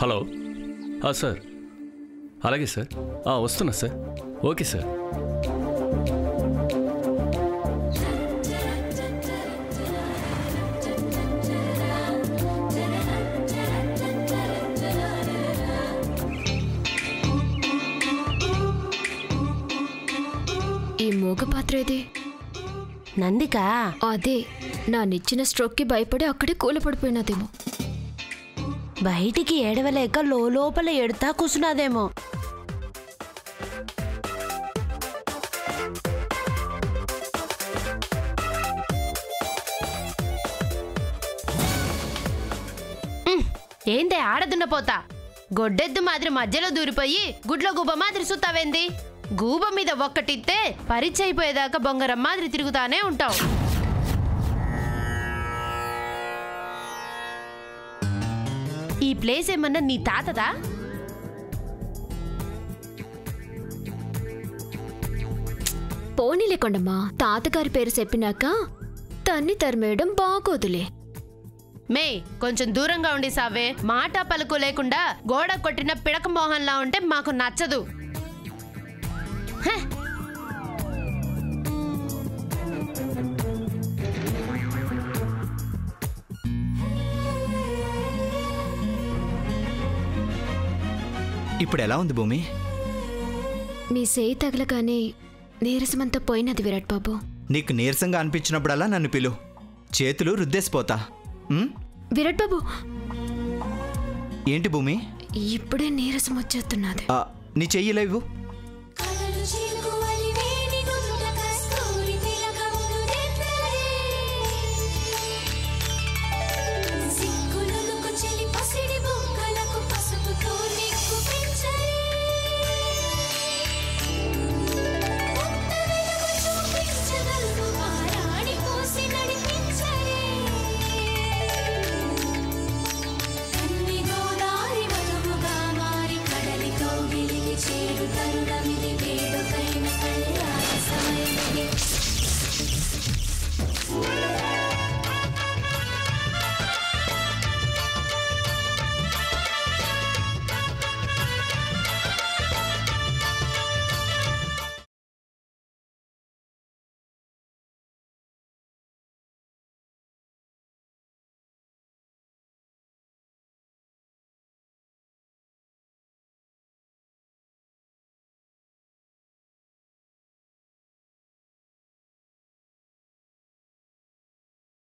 Hello sir అలాగే sir వస్తున్నా sir okay sir ఈ మూగ పాత్ర ఏది? నందికా? అదే నా నిచ్చిన స్ట్రోక్కి భయపడి అక్కడే కూలపడిపోయినదేమో. బయటికి ఏడవలేక లోపల ఎడతా కూసున్నదేమో. ఏందే ఆడదున్నపోతా? గొడ్డెద్దు మాదిరి మధ్యలో దూరిపోయి గుడ్ల గుబ్బ మాదిరి సుత్తావేంది? గూబ మీద ఒక్కటిస్తే పరిచయిపోయేదాకా బొంగరం మాదిరి తిరుగుతానే ఉంటావు. ఈ ప్లేస్ ఏమన్నా నీ తాతదా? పోనీ లేకుండమ్మా, తాతగారి పేరు చెప్పినాక తన్ని తరిమేయడం బాగోదులే. మే కొంచెం దూరంగా ఉండి సావే. మాట పలుకు లేకుండా గోడ కొట్టిన పిడక మోహన్లా ఉంటే మాకు నచ్చదు. ఇప్పుడు ఎలా ఉంది భూమి? మీ సేయి తగలగానే నీరసమంతా పోయినది విరాట్ బాబు. నీకు నీరసంగా అనిపించినప్పుడల్లా నన్ను పిలు, చేతులు రుద్దేసిపోతా. విరాట్ బాబు, ఏంటి భూమి? ఇప్పుడే నీరసం వచ్చేస్తున్నది. నీ చెయ్యి లేవు.